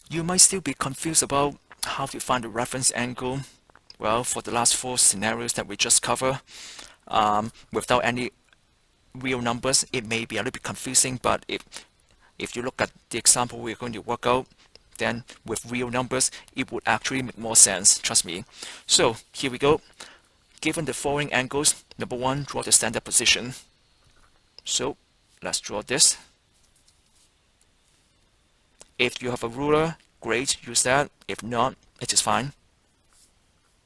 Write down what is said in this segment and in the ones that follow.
You might still be confused about how to find the reference angle. Well, for the last 4 scenarios that we just covered, without any real numbers, it may be a little bit confusing, but if you look at the example we're going to work out, then with real numbers, it would actually make more sense, trust me. So here we go. Given the following angles, number one, draw the standard position. So let's draw this. If you have a ruler, great, use that. If not, it is fine.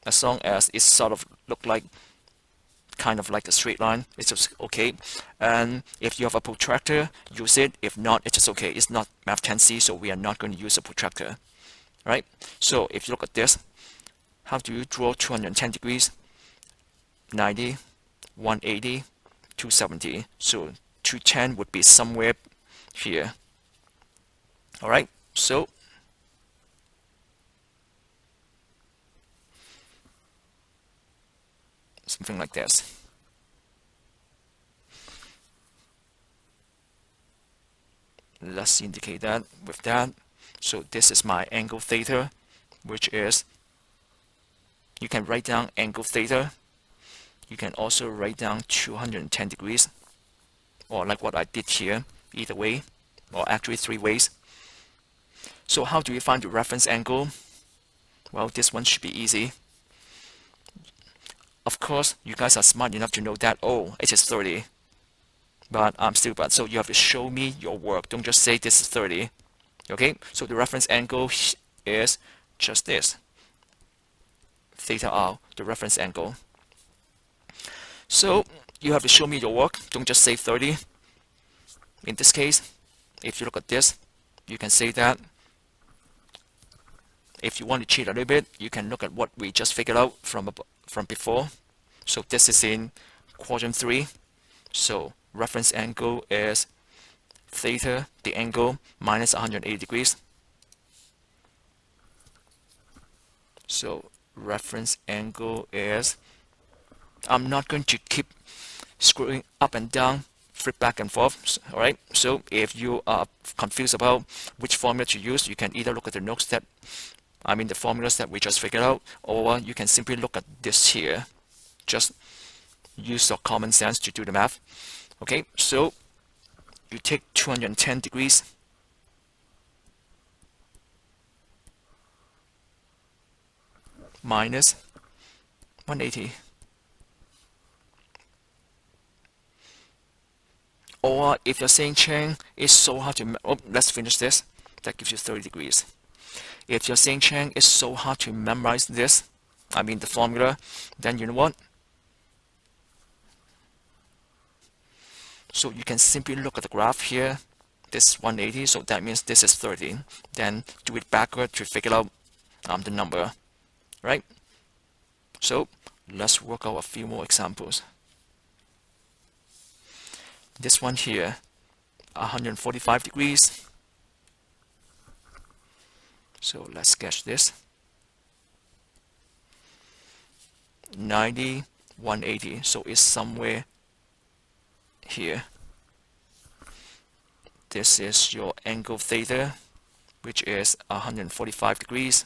As long as it sort of look like kind of like a straight line, it's just okay. And if you have a protractor, use it. If not, it's just okay. It's not Math 10C, so we are not going to use a protractor. Right? So if you look at this, how do you draw 210 degrees? 90, 180, 270. So 210 would be somewhere here. Alright, so something like this. Let's indicate that with that. So this is my angle theta, which is, you can write down angle theta. You can also write down 210 degrees, or like what I did here, either way, or actually 3 ways. So how do you find the reference angle? Well, this one should be easy. Of course, you guys are smart enough to know that, oh, it is 30. But I'm still bad. So you have to show me your work. Don't just say this is 30. Okay, so the reference angle is just this. Theta r, the reference angle. So you have to show me your work. Don't just say 30. In this case, if you look at this, you can say that. If you want to cheat a little bit, you can look at what we just figured out from before. So this is in quadrant 3. So reference angle is theta, the angle, minus 180 degrees. So reference angle is, I'm not going to keep screwing up and down, flip back and forth. Alright, so if you are confused about which formula to use, you can either look at the notes that, the formulas that we just figured out, or you can simply look at this here. Just use your common sense to do the math. Okay, so you take 210 degrees minus 180. Or if you're saying Chang, it's so hard to, let's finish this. That gives you 30 degrees. If you're saying Chang, it's so hard to memorize this, the formula, then you know what? So you can simply look at the graph here. This is 180, so that means this is 30. Then do it backward to figure out the number, right? So let's work out a few more examples. This one here, 145 degrees. So let's sketch this. 90, 180, so it's somewhere here. This is your angle theta, which is 145 degrees.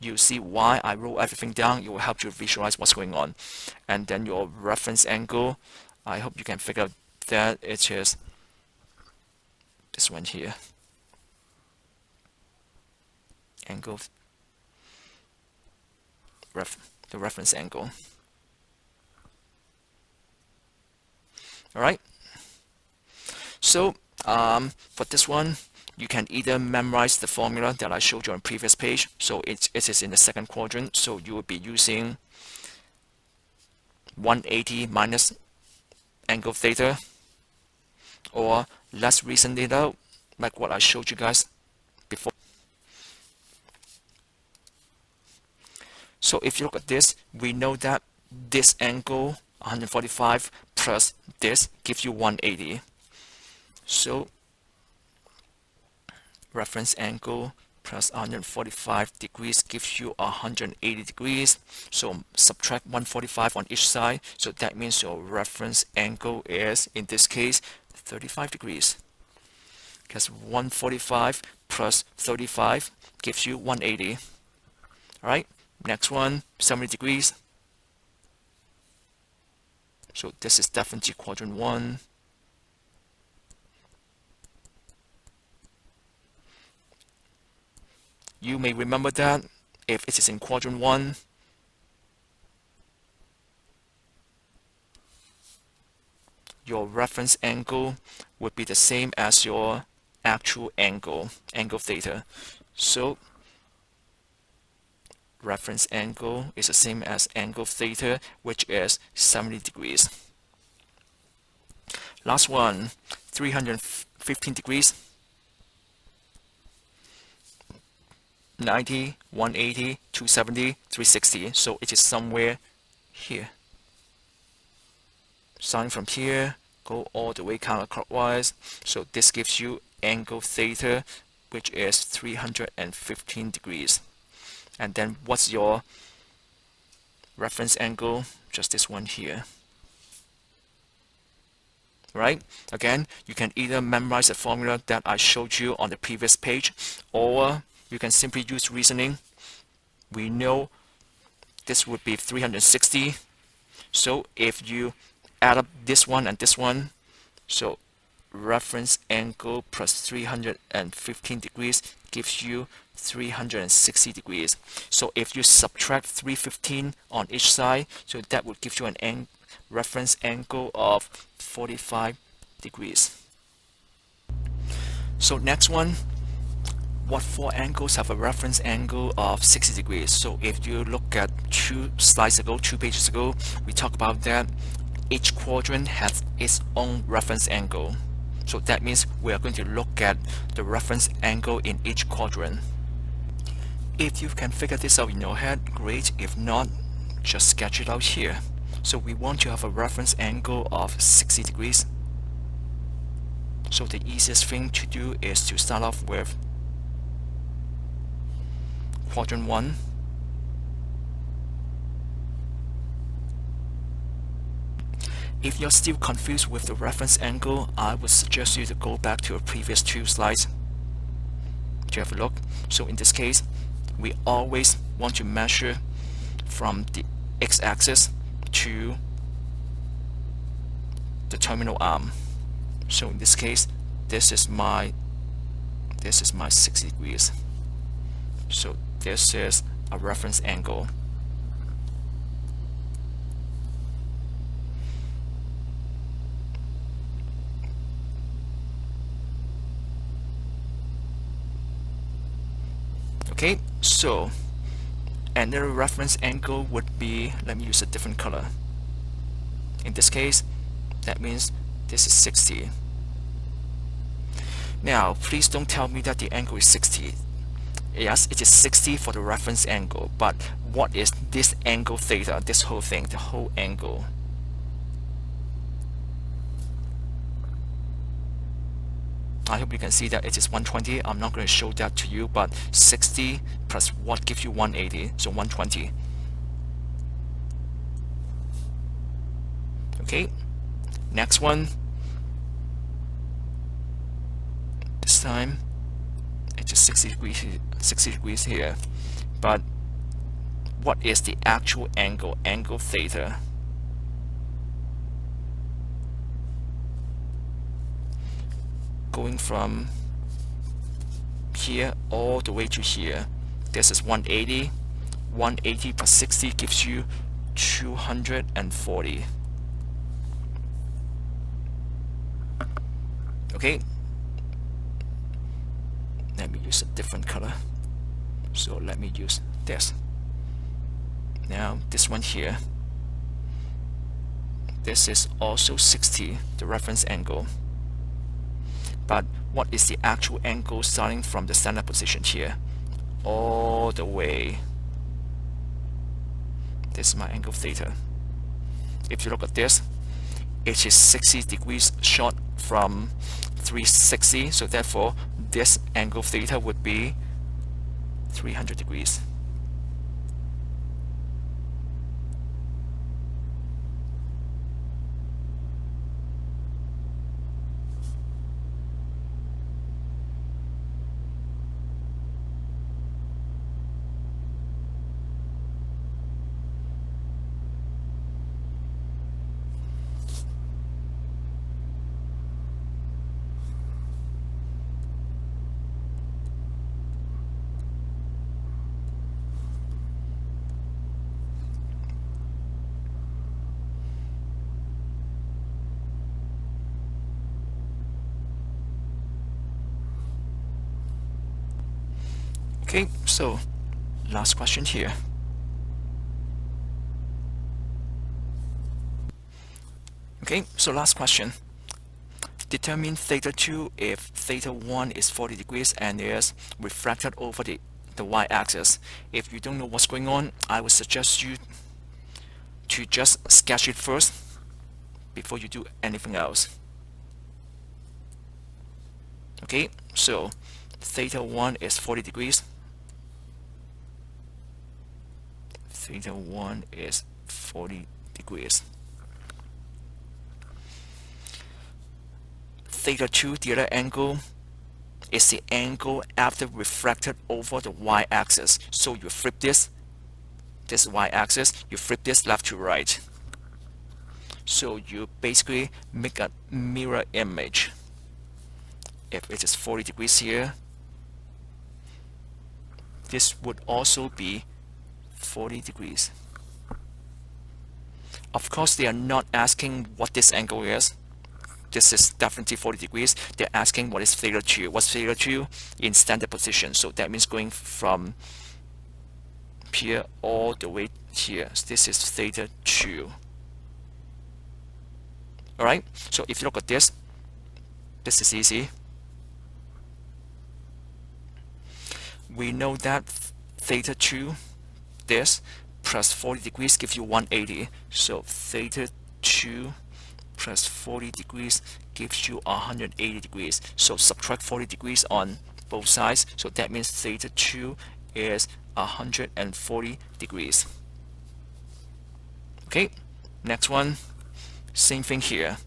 You see why I wrote everything down. It will help you visualize what's going on. And then your reference angle, I hope you can figure out that it is this one here. Angle, the reference angle. Alright, so for this one, you can either memorize the formula that I showed you on previous page. So it is in the second quadrant, so you will be using 180 minus angle theta, or let's reason it out like what I showed you guys before. So if you look at this, we know that this angle 145 plus this gives you 180. So reference angle plus 145 degrees gives you 180 degrees. So subtract 145 on each side. So that means your reference angle is, in this case, 35 degrees. because 145 plus 35 gives you 180. Alright, next one, 70 degrees. So this is definitely quadrant 1. You may remember that if it is in quadrant 1, your reference angle would be the same as your actual angle theta. So reference angle is the same as angle theta, which is 70 degrees. Last one, 315 degrees. 90, 180, 270, 360. So it is somewhere here. Starting from here, go all the way counterclockwise. So this gives you angle theta, which is 315 degrees. And then what's your reference angle? Just this one here. Right? Again, you can either memorize the formula that I showed you on the previous page, or you can simply use reasoning. We know this would be 360. So if you add up this one and this one, so reference angle plus 315 degrees gives you 360 degrees. So if you subtract 315 on each side, so that would give you an reference angle of 45 degrees. So next one, what four angles have a reference angle of 60 degrees? So if you look at 2 pages ago, we talked about that each quadrant has its own reference angle. So that means we are going to look at the reference angle in each quadrant. If you can figure this out in your head, great. If not, just sketch it out here. So we want to have a reference angle of 60 degrees. So the easiest thing to do is to start off with quadrant 1. If you're still confused with the reference angle, I would suggest you to go back to your previous 2 slides to have a look. So in this case, we always want to measure from the x-axis to the terminal arm. So in this case, this is my 60 degrees. So this is a reference angle. Okay, so another reference angle would be, let me use a different color. In this case, that means this is 60. Now, please don't tell me that the angle is 60. Yes, it is 60 for the reference angle, but what is this angle theta, this whole thing, the whole angle? I hope you can see that it is 120. I'm not going to show that to you, but 60 plus what gives you 180, so 120. Okay, next one. This time, it's just 60 degrees here. But what is the actual angle, angle theta? Going from here all the way to here, this is 180. 180 plus 60 gives you 240. Okay, let me use a different color. So let me use this. Now this one here, this is also 60, the reference angle. But what is the actual angle starting from the standard position here all the way? This is my angle theta. If you look at this, it is 60 degrees short from 360, so therefore this angle theta would be 300 degrees. Okay, so last question here. Okay, so last question. Determine theta 2 if theta 1 is 40 degrees and is refracted over the y-axis. If you don't know what's going on, I would suggest you to just sketch it first before you do anything else. Okay, so theta 1 is 40 degrees. Theta 1 is 40 degrees. Theta 2, the other angle, is the angle after refracted over the y-axis. So you flip this y-axis, you flip this left to right. So you basically make a mirror image. If it is 40 degrees here, this would also be 40 degrees. Of course, they are not asking what this angle is. This is definitely 40 degrees. They're asking what is theta 2. What's theta 2 in standard position? So that means going from here all the way here. So this is theta 2. Alright, so if you look at this is easy. We know that theta 2, this, plus 40 degrees gives you 180. So theta 2 plus 40 degrees gives you 180 degrees. So subtract 40 degrees on both sides. So that means theta 2 is 140 degrees. Okay, next one, same thing here,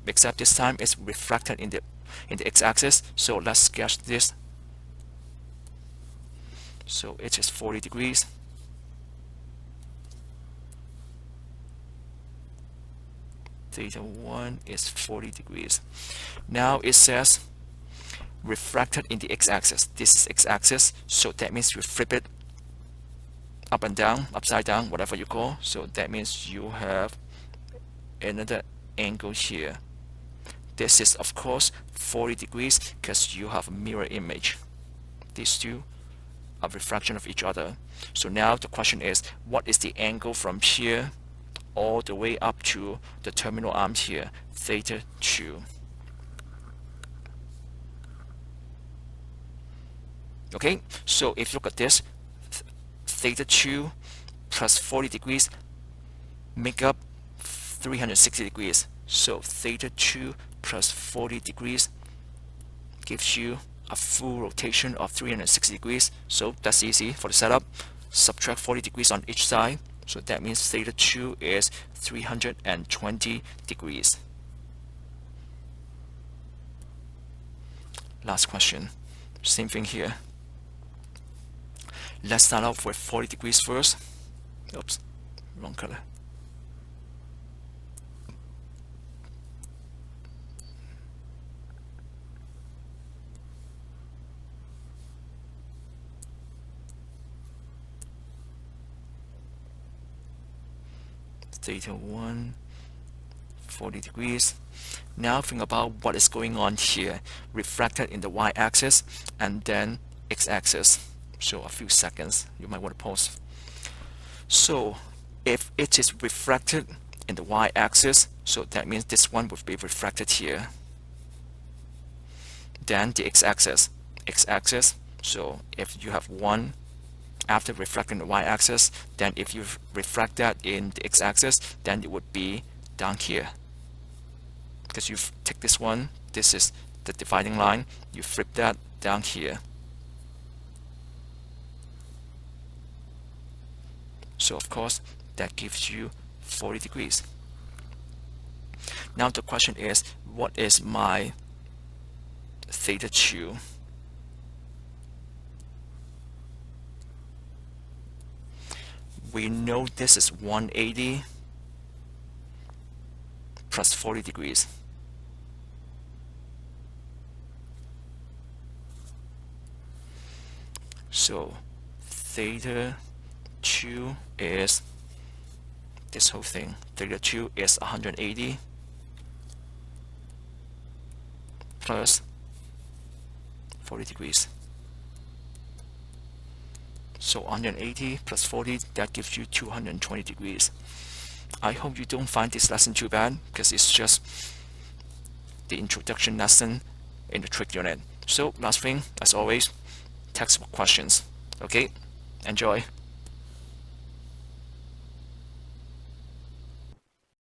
except this time it's refracted in the x-axis. So let's sketch this. So it is 40 degrees. Theta 1 is 40 degrees. Now it says refracted in the x-axis. This is x-axis, so that means you flip it up and down, upside down, whatever you call. So that means you have another angle here. This is of course 40 degrees because you have a mirror image. These two are refraction of each other. So now the question is, what is the angle from here all the way up to the terminal arm here? Theta 2. Okay, so if you look at this, theta 2 plus 40 degrees make up 360 degrees. So theta 2 plus 40 degrees gives you a full rotation of 360 degrees. So that's easy for the setup. Subtract 40 degrees on each side. So that means theta 2 is 320 degrees. Last question. Same thing here. Let's start off with 40 degrees first. Oops, wrong color. Theta 1, 40 degrees. Now think about what is going on here. Refracted in the y-axis and then x-axis. So a few seconds, you might want to pause. So if it is refracted in the y-axis, so that means this one would be refracted here. Then the x-axis, so if you have one after reflecting the y-axis, then if you refract that in the x-axis, then it would be down here. Because you take this one, this is the dividing line, you flip that down here. So of course, that gives you 40 degrees. Now the question is, what is my theta 2? We know this is 180 plus 40 degrees. So theta 2 is this whole thing. Theta 2 is 180 plus 40 degrees. So 180 plus 40, that gives you 220 degrees. I hope you don't find this lesson too bad, because it's just the introduction lesson in the trig unit. So last thing, as always, textbook questions. Okay, enjoy.